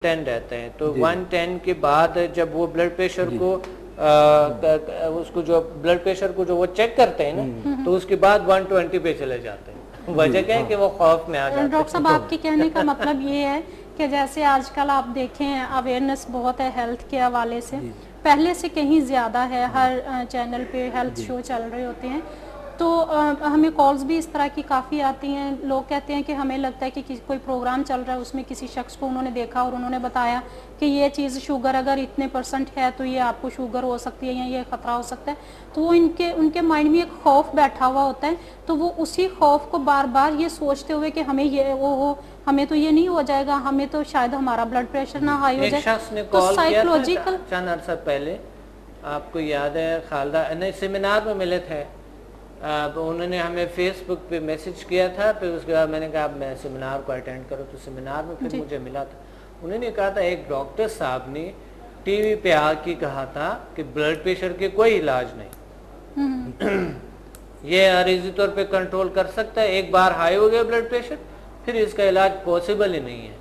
110 رہتے ہیں تو 110 کے بعد جب وہ بلڈ پریشر کو اس کو جو بلڈ پریشر کو جو وہ چیک کرتے ہیں نا تو اس کے بعد 120 پہ چلے جاتے ہیں. وجہ کیا ہے کہ وہ خوف میں آ جاتے ہیں. ڈاکٹر صاحب آپ کے کہنے کا مطلب یہ ہے کہ جیسے آج کل آپ دیکھیں اویئرنیس بہت ہے ہیلتھ کے حوالے سے, پہلے سے کہیں زیادہ ہے, ہر چینل پہ ہیلتھ شو چل رہے ہوتے ہیں تو ہمیں کالز بھی اس طرح کی کافی آتی ہیں. لوگ کہتے ہیں کہ ہمیں لگتا ہے کہ کوئی پروگرام چل رہا ہے اس میں کسی شخص کو انہوں نے دیکھا اور انہوں نے بتایا کہ یہ چیز شوگر اگر اتنے % ہے تو یہ آپ کو شوگر ہو سکتی ہے یا یہ خطرہ ہو سکتا ہے, تو وہ ان کے مائنڈ میں ایک خوف بیٹھا ہوا ہوتا ہے, تو وہ اسی خوف کو بار بار یہ سوچتے ہوئے کہ ہمیں یہ وہ ہمیں تو یہ نہیں ہو جائے گا, ہمیں تو شاید ہمارا بلڈ پریشر نہ ہائی ہو جائے. ایک شخص نے کال کیا تھا چند عرصہ پہلے, آپ کو یاد ہے خالدہ نے سیمینار میں ملے تھے, انہوں نے ہمیں فیس بک پہ میسج کیا تھا, پھر اس کے بعد میں نے کہا میں سیمینار کو اٹینڈ کروں, تو سیمینار میں پھر مجھے ملا تھا. انہوں نے کہا تھا ایک ڈاکٹر صاحب نے ٹی وی پہ آ کے کہا تھا کہ بلڈ پریشر کے کوئی علاج نہیں, یہ عارضی طور پہ کنٹرول کر سکتا ہے, ایک بار ہائی ہو گیا بلڈ پریشر پھر اس کا علاج پاسبل ہی نہیں ہے.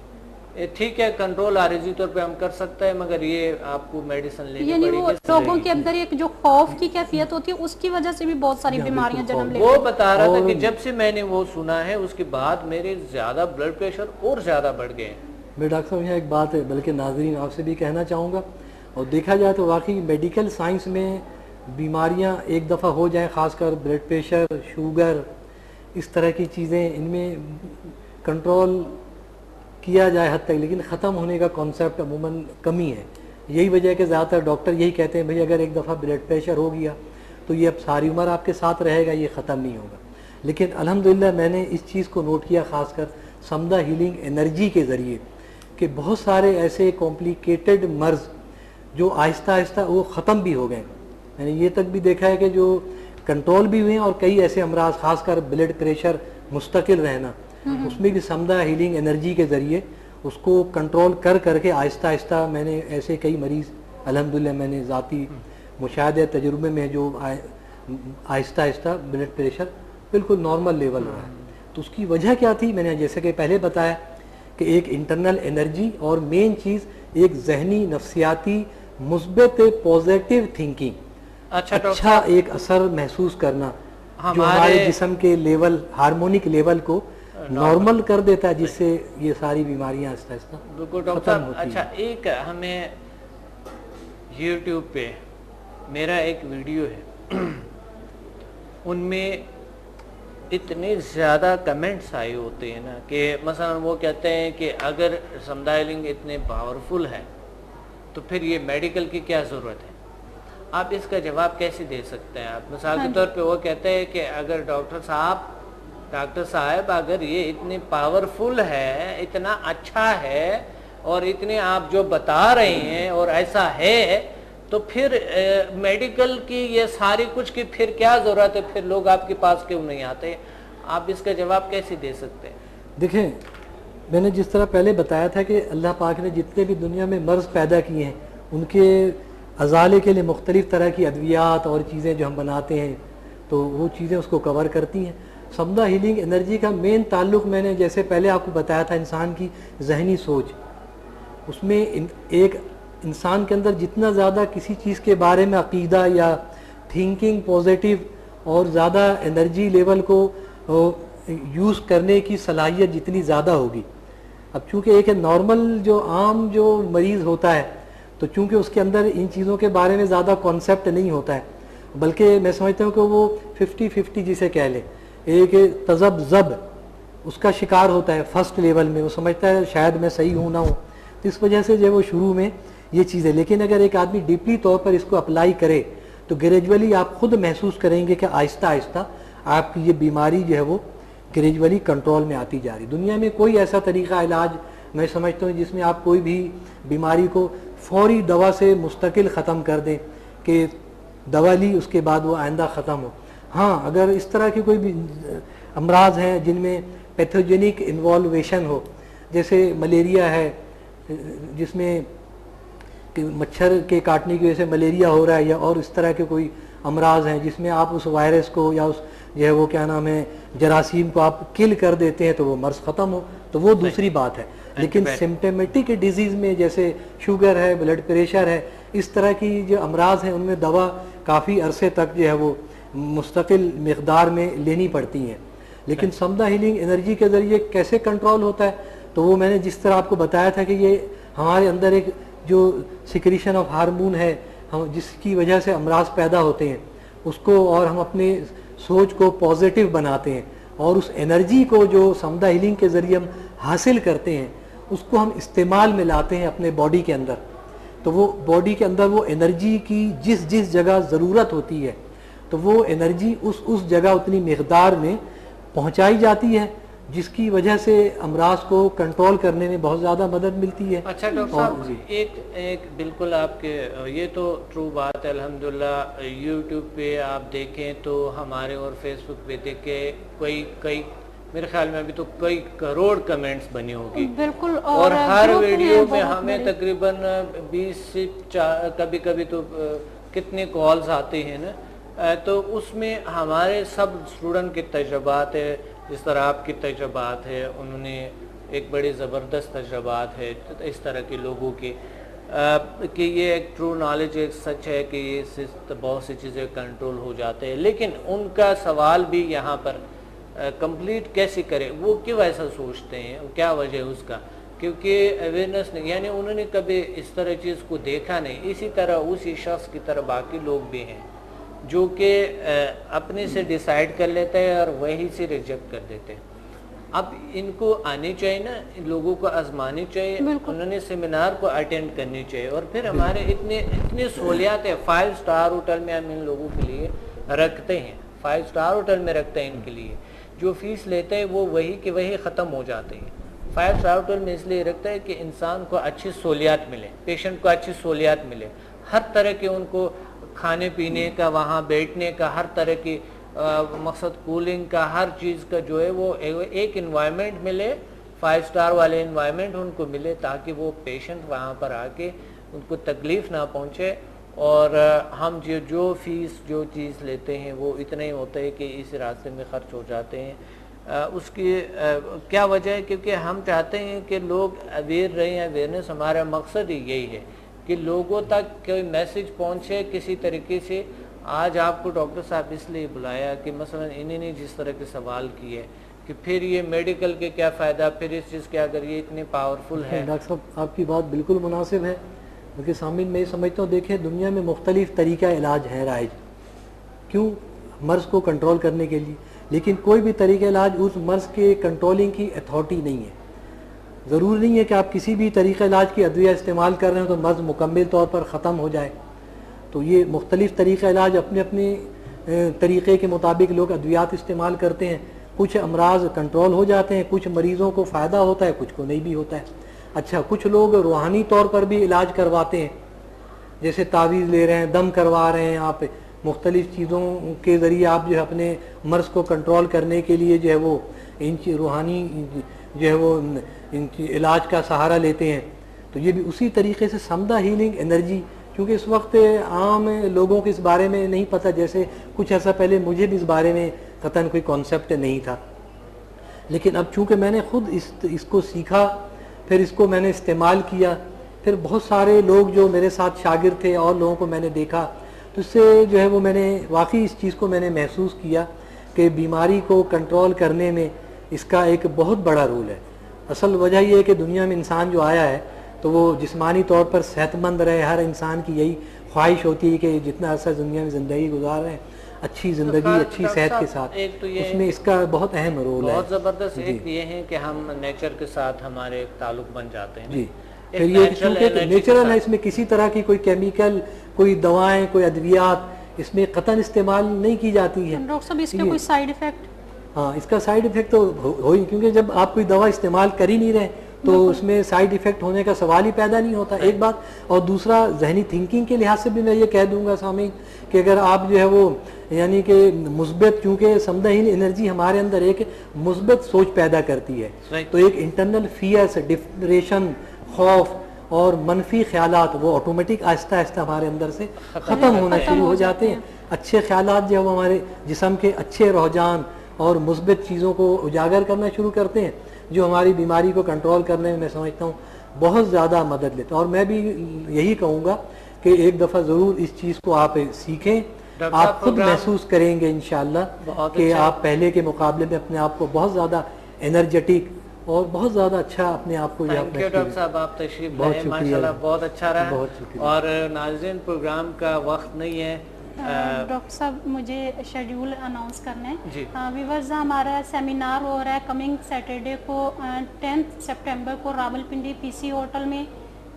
ٹھیک ہے کنٹرول عارضی طور پہ ہم کر سکتے ہیں مگر یہ آپ کو میڈیسن لینی پڑے گی. وہ لوگوں کے اندر ایک جو خوف کی کیفیت ہوتی ہے اس کی وجہ سے بھی بہت ساری بیماریاں جنم لیتی ہیں. وہ بتا رہا تھا کہ جب سے میں نے وہ سنا ہے اس کے بعد میرے زیادہ بلڈ پریشر اور زیادہ بڑھ گئے ہیں. میں ڈاکٹر صاحب یہاں ایک بات ہے بلکہ ناظرین آپ سے بھی کہنا چاہوں گا, اور دیکھا جائے تو واقعی میڈیکل سائنس میں بیماریاں ایک دفعہ ہو جائیں, خاص کر بلڈ پریشر, شوگر, اس طرح کی چیزیں ان میں کنٹرول کیا جائے حد تک, لیکن ختم ہونے کا کانسیپٹ عموماً کمی ہے. یہی وجہ ہے کہ زیادہ تر ڈاکٹر یہی کہتے ہیں بھئی اگر ایک دفعہ بلڈ پریشر ہو گیا تو یہ اب ساری عمر آپ کے ساتھ رہے گا, یہ ختم نہیں ہوگا. لیکن الحمدللہ میں نے اس چیز کو نوٹ کیا خاص کر سمدہ ہیلنگ انرجی کے ذریعے کہ بہت سارے ایسے کمپلیکیٹڈ مرض جو آہستہ آہستہ وہ ختم بھی ہو گئے. میں نے یہ تک بھی دیکھا ہے کہ جو کنٹرول بھی ہوئے ہیں, اور کئی ایسے امراض خاص کر بلڈ پریشر مستقل رہنا, اس میں بھی سمدہ ہیلنگ انرجی کے ذریعے اس کو کنٹرول کر کے آہستہ آہستہ میں نے ایسے کئی مریض الحمدللہ میں نے ذاتی مشاہدہ تجربے میں جو آہستہ آہستہ بلڈ پریشر بالکل نارمل لیول ہوا ہے. تو اس کی وجہ کیا تھی, میں نے جیسے کہ پہلے بتایا کہ ایک انٹرنل انرجی, اور مین چیز ایک ذہنی نفسیاتی مثبت پازیٹیو تھنکنگ, اچھا ایک اثر محسوس کرنا جو ہمارے جسم کے لیول ہارمونک لیول کو نارمل کر دیتا ہے, جس سے یہ ساری بیماریاں آہستہ آہستہ ختم ہوتی ہیں. اچھا ایک ہمیں یوٹیوب پہ میرا ایک ویڈیو ہے, ان میں اتنے زیادہ کمنٹس آئے ہوتے ہیں نا کہ مثلا وہ کہتے ہیں کہ اگر سمدہ ہیلنگ اتنے پاورفل ہے تو پھر یہ میڈیکل کی کیا ضرورت ہے. آپ اس کا جواب کیسے دے سکتے ہیں؟ آپ مثال کے طور پہ وہ کہتے ہیں کہ اگر ڈاکٹر صاحب اگر یہ اتنی پاورفل ہے, اتنا اچھا ہے, اور اتنے آپ جو بتا رہے ہیں اور ایسا ہے, تو پھر میڈیکل کی یہ ساری کچھ کی پھر کیا ضرورت ہے, پھر لوگ آپ کے پاس کیوں نہیں آتے؟ آپ اس کا جواب کیسے دے سکتے ہیں؟ دیکھیں میں نے جس طرح پہلے بتایا تھا کہ اللہ پاک نے جتنے بھی دنیا میں مرض پیدا کیے ہیں ان کے ازالے کے لیے مختلف طرح کی ادویات اور چیزیں جو ہم بناتے ہیں تو وہ چیزیں اس کو کور کرتی ہیں. سمدہ ہیلنگ انرجی کا مین تعلق میں نے جیسے پہلے آپ کو بتایا تھا انسان کی ذہنی سوچ, اس میں ایک انسان کے اندر جتنا زیادہ کسی چیز کے بارے میں عقیدہ یا تھنکنگ پازیٹیو اور زیادہ انرجی لیول کو یوز کرنے کی صلاحیت جتنی زیادہ ہوگی. اب چونکہ ایک نارمل جو عام جو مریض ہوتا ہے تو چونکہ اس کے اندر ان چیزوں کے بارے میں زیادہ کانسیپٹ نہیں ہوتا ہے, بلکہ میں سمجھتا ہوں کہ وہ 50-50 جسے کہہ لیں, ایک تذبذب اس کا شکار ہوتا ہے فرسٹ لیول میں, وہ سمجھتا ہے شاید میں صحیح ہوں نہ ہوں, تو اس وجہ سے جو وہ شروع میں یہ چیزیں. لیکن اگر ایک آدمی ڈیپلی طور پر اس کو اپلائی کرے تو گریجولی آپ خود محسوس کریں گے کہ آہستہ آہستہ آپ کی یہ بیماری جو ہے وہ گریجولی کنٹرول میں آتی جا رہی. دنیا میں کوئی ایسا طریقہ علاج میں سمجھتا ہوں جس میں آپ کوئی بھی بیماری کو فوری دوا سے مستقل ختم کر دیں کہ دوا لی اس کے بعد وہ آئندہ ختم ہو. ہاں اگر اس طرح کی کوئی بھی امراض ہیں جن میں پیتھوجینک انوالویشن ہو, جیسے ملیریا ہے جس میں مچھر کے کاٹنے کی وجہ سے ملیریا ہو رہا ہے, یا اور اس طرح کے کوئی امراض ہیں جس میں آپ اس وائرس کو یا اس جو ہے وہ کیا نام ہے جراثیم کو آپ کل کر دیتے ہیں تو وہ مرض ختم ہو, تو وہ دوسری بات ہے. لیکن سمپٹمیٹک ڈیزیز میں جیسے شوگر ہے، بلڈ پریشر ہے، اس طرح کی جو امراض ہیں ان میں دوا کافی عرصے تک جو ہے وہ مستقل مقدار میں لینی پڑتی ہیں. لیکن سمدھا ہیلنگ انرجی کے ذریعے کیسے کنٹرول ہوتا ہے؟ تو وہ میں نے جس طرح آپ کو بتایا تھا کہ یہ ہمارے اندر ایک جو سیکریشن آف ہارمون ہے جس کی وجہ سے امراض پیدا ہوتے ہیں اس کو، اور ہم اپنے سوچ کو پازیٹیو بناتے ہیں اور اس انرجی کو جو سمدھا ہیلنگ کے ذریعے ہم حاصل کرتے ہیں اس کو ہم استعمال میں لاتے ہیں اپنے باڈی کے اندر. تو وہ باڈی کے اندر وہ انرجی کی جس جگہ ضرورت ہوتی ہے تو وہ انرجی اس جگہ اتنی مقدار میں پہنچائی جاتی ہے جس کی وجہ سے امراض کو کنٹرول کرنے میں بہت زیادہ مدد ملتی ہے. اچھا ڈاکٹر صاحب، ایک بالکل آپ کے یہ تو ٹرو بات ہے الحمدللہ. یوٹیوب پہ آپ دیکھیں تو ہمارے اور فیس بک پہ دیکھیں کئی میرے خیال میں ابھی تو کئی کروڑ کمنٹس بنی ہوگی بالکل، اور ہر ویڈیو میں ہمیں تقریباً 20 سے کبھی تو کتنے کالز آتے ہیں نا. تو اس میں ہمارے سب اسٹوڈنٹ کے تجربات ہے، جس طرح آپ کی تجربات ہے، انہوں نے ایک بڑی زبردست تجربات ہے اس طرح کے لوگوں کے کہ یہ ایک ٹرو نالج ایک سچ ہے کہ یہ بہت سی چیزیں کنٹرول ہو جاتے ہیں. لیکن ان کا سوال بھی یہاں پر کمپلیٹ کیسے کرے، وہ کیوں ایسا سوچتے ہیں، کیا وجہ ہے اس کا؟ کیونکہ اویئرنیس نہیں، یعنی انہوں نے کبھی اس طرح چیز کو دیکھا نہیں. اسی طرح اسی شخص کی طرح باقی لوگ بھی ہیں جو کہ اپنے سے ڈیسائیڈ کر لیتے ہیں اور وہی سے ریجیکٹ کر دیتے ہیں. اب ان کو آنی چاہیے نا، لوگوں کو آزمانی چاہیے، انہوں نے سیمینار کو اٹینڈ کرنی چاہیے. اور پھر ہمارے اتنے سہولیات ہیں، 5 اسٹار ہوٹل میں ہم ان لوگوں کے لیے رکھتے ہیں، 5 اسٹار ہوٹل میں رکھتے ہیں ان کے لیے. جو فیس لیتے ہیں وہ وہی کے وہی ختم ہو جاتے ہیں. 5 اسٹار ہوٹل میں اس لیے رکھتا ہے کہ انسان کو اچھی سہولیات ملے، پیشنٹ کو اچھی سہولیات ملے، ہر طرح کے ان کو کھانے پینے کا، وہاں بیٹھنے کا، ہر طرح کی مقصد کولنگ کا، ہر چیز کا جو ہے وہ ایک انوائرمنٹ ملے، 5 اسٹار والے انوائرمنٹ ان کو ملے تاکہ وہ پیشنٹ وہاں پر آ کے ان کو تکلیف نہ پہنچے. اور ہم جو فیس جو چیز لیتے ہیں وہ اتنا ہی ہوتا ہے کہ اس راستے میں خرچ ہو جاتے ہیں. اس کی کیا وجہ ہے؟ کیونکہ ہم چاہتے ہیں کہ لوگ اویئر رہیں. اویئرنیس ہمارا مقصد ہی یہی ہے کہ لوگوں تک کوئی میسج پہنچے کسی طریقے سے. آج آپ کو ڈاکٹر صاحب اس لیے بلایا کہ مثلا انہوں نے جس طرح کے سوال کیے کہ پھر یہ میڈیکل کے کیا فائدہ، پھر اس چیز کے اگر یہ اتنے پاورفل ہے. ڈاکٹر صاحب آپ کی بات بالکل مناسب ہے، کیونکہ سامعین میں یہ سمجھتا ہوں دیکھیں دنیا میں مختلف طریقہ علاج ہے رائج کیوں مرض کو کنٹرول کرنے کے لیے، لیکن کوئی بھی طریقہ علاج اس مرض کے کنٹرولنگ کی اتھارٹی نہیں ہے. ضرور نہیں ہے کہ آپ کسی بھی طریقہ علاج کی ادویہ استعمال کر رہے ہیں تو مرض مکمل طور پر ختم ہو جائے. تو یہ مختلف طریقہ علاج اپنے اپنے طریقے کے مطابق لوگ ادویات استعمال کرتے ہیں. کچھ امراض کنٹرول ہو جاتے ہیں، کچھ مریضوں کو فائدہ ہوتا ہے، کچھ کو نہیں بھی ہوتا ہے. اچھا، کچھ لوگ روحانی طور پر بھی علاج کرواتے ہیں، جیسے تعویذ لے رہے ہیں، دم کروا رہے ہیں، آپ مختلف چیزوں کے ذریعے آپ جو ہے اپنے مرض کو کنٹرول کرنے کے لیے جو ہے وہ ان کی روحانی جو ہے وہ ان کی علاج کا سہارا لیتے ہیں. تو یہ بھی اسی طریقے سے سمدھا ہیلنگ انرجی، کیونکہ اس وقت عام لوگوں کو اس بارے میں نہیں پتہ، جیسے کچھ عرصہ پہلے مجھے بھی اس بارے میں قطعاً کوئی کانسیپٹ نہیں تھا. لیکن اب چونکہ میں نے خود اس کو سیکھا، پھر اس کو میں نے استعمال کیا، پھر بہت سارے لوگ جو میرے ساتھ شاگرد تھے اور لوگوں کو میں نے دیکھا، تو اس سے جو ہے وہ میں نے واقعی اس چیز کو میں نے محسوس کیا کہ بیماری کو کنٹرول کرنے میں اس کا ایک بہت بڑا رول ہے. اصل وجہ یہ ہے کہ دنیا میں انسان جو آیا ہے تو وہ جسمانی طور پر صحت مند رہے. ہر انسان کی یہی خواہش ہوتی ہے کہ جتنا عرصہ دنیا میں زندگی گزار رہے ہیں اچھی زندگی اچھی صحت کے ساتھ. اس میں اس کا بہت اہم رول ہے. بہت زبردست. ایک یہ ہے کہ ہم نیچر کے ساتھ ہمارے ایک تعلق بن جاتے ہیں. جی، پھر یہ چونکہ نیچرل ہے، اس میں کسی طرح کی کوئی کیمیکل، کوئی دوائیں، کوئی ادویات اس میں قطعاً استعمال نہیں کی جاتی ہے. ڈاکٹر صاحب اس کا کوئی سائیڈ ایفیکٹ؟ ہاں، اس کا سائیڈ ایفیکٹ تو ہوئی، کیونکہ جب آپ کوئی دوا استعمال کر ہی نہیں رہے تو اس میں سائیڈ ایفیکٹ ہونے کا سوال ہی پیدا نہیں ہوتا، ایک بات. اور دوسرا ذہنی تھنکنگ کے لحاظ سے بھی میں یہ کہہ دوں گا سامعین کہ اگر آپ جو ہے وہ یعنی کہ مثبت، کیونکہ سمدھا ہیلنگ انرجی ہمارے اندر ایک مثبت سوچ پیدا کرتی ہے، تو ایک انٹرنل فیئرس، ڈپریشن، خوف اور منفی خیالات وہ آٹومیٹک آہستہ آہستہ ہمارے اندر سے ختم ہونا شروع ہو جاتے ہیں. اچھے خیالات جو ہمارے جسم کے اچھے رجحان اور مثبت چیزوں کو اجاگر کرنا شروع کرتے ہیں. جو ہماری بیماری کو کنٹرول کرنے میں سمجھتا ہوں بہت زیادہ مدد لیتا ہے. اور میں بھی یہی کہوں گا کہ ایک دفعہ ضرور اس چیز کو آپ سیکھیں, آپ خود محسوس کریں گے انشاءاللہ کہ آپ پہلے کے مقابلے میں اپنے آپ کو بہت زیادہ انرجیٹک اور بہت زیادہ اچھا اپنے آپ کو. تھینک یو ڈاکٹر صاحب, آپ تشریف لائے, ماشاءاللہ بہت اچھا رہا. بہت شکریہ. اور ناظرین پروگرام کا وقت نہیں ہے. ڈاکٹر صاحب مجھے شیڈیول اناؤنس کرنا ہے. جی ویورز, ہمارا سیمینار ہو رہا ہے کمنگ سیٹرڈے کو 10 سپٹمبر کو راولپنڈی پی سی ہوٹل میں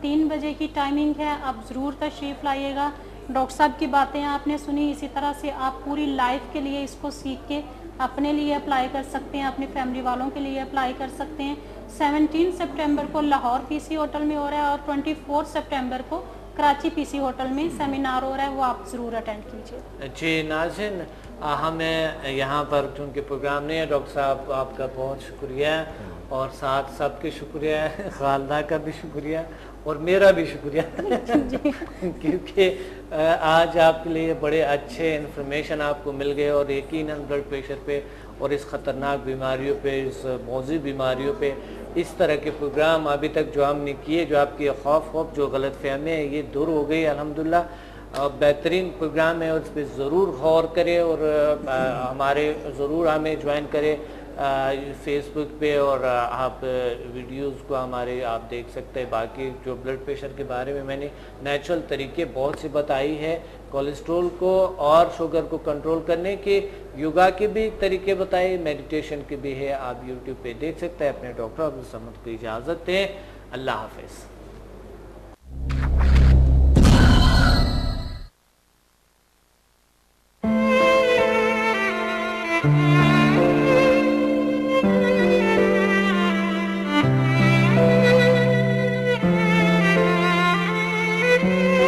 3 بجے کی ٹائمنگ ہے. آپ ضرور تشریف لائیے گا. ڈاکٹر صاحب کی باتیں آپ نے سنی, اسی طرح سے آپ پوری لائف کے لیے اس کو سیکھ کے اپنے لیے اپلائی کر سکتے ہیں, اپنی فیملی والوں کے لیے اپلائی کر سکتے ہیں. 17 سپٹمبر کو لاہور پی سی ہوٹل میں ہو رہا ہے اور 24 سپٹمبر کو کراچی پی سی ہوٹل میں سیمینار ہو رہا ہے, وہ آپ ضرور اٹینڈ کیجیے. جی ناظرین, ہمیں یہاں پر چونکہ پروگرام نہیں ہے, ڈاکٹر صاحب آپ کا بہت شکریہ, اور ساتھ سب کے شکریہ, خالدہ کا بھی شکریہ اور میرا بھی شکریہ کیونکہ آج آپ کے لیے بڑے اچھے انفارمیشن آپ کو مل گئے, اور یقیناً بلڈ پریشر پہ اور اس خطرناک بیماریوں پہ, اس موذی بیماریوں پہ اس طرح کے پروگرام ابھی تک جو ہم نے کیے, جو آپ کی خوف جو غلط فہمی ہے یہ دور ہو گئی الحمدللہ. بہترین پروگرام ہے, اور اس پہ ضرور غور کرے, اور ہمارے ضرور ہمیں جوائن کرے فیس بک پہ, اور آپ ویڈیوز کو ہمارے آپ دیکھ سکتے ہیں. باقی جو بلڈ پریشر کے بارے میں نے نیچرل طریقے بہت سی بتائی ہے, کولیسٹرول کو اور شوگر کو کنٹرول کرنے کے, یوگا کے بھی طریقے بتائے, میڈیٹیشن کے بھی ہے, آپ یوٹیوب پہ دیکھ سکتے ہیں. اپنے ڈاکٹر عبدالصمد کو اجازت دیں. اللہ حافظ. Thank you.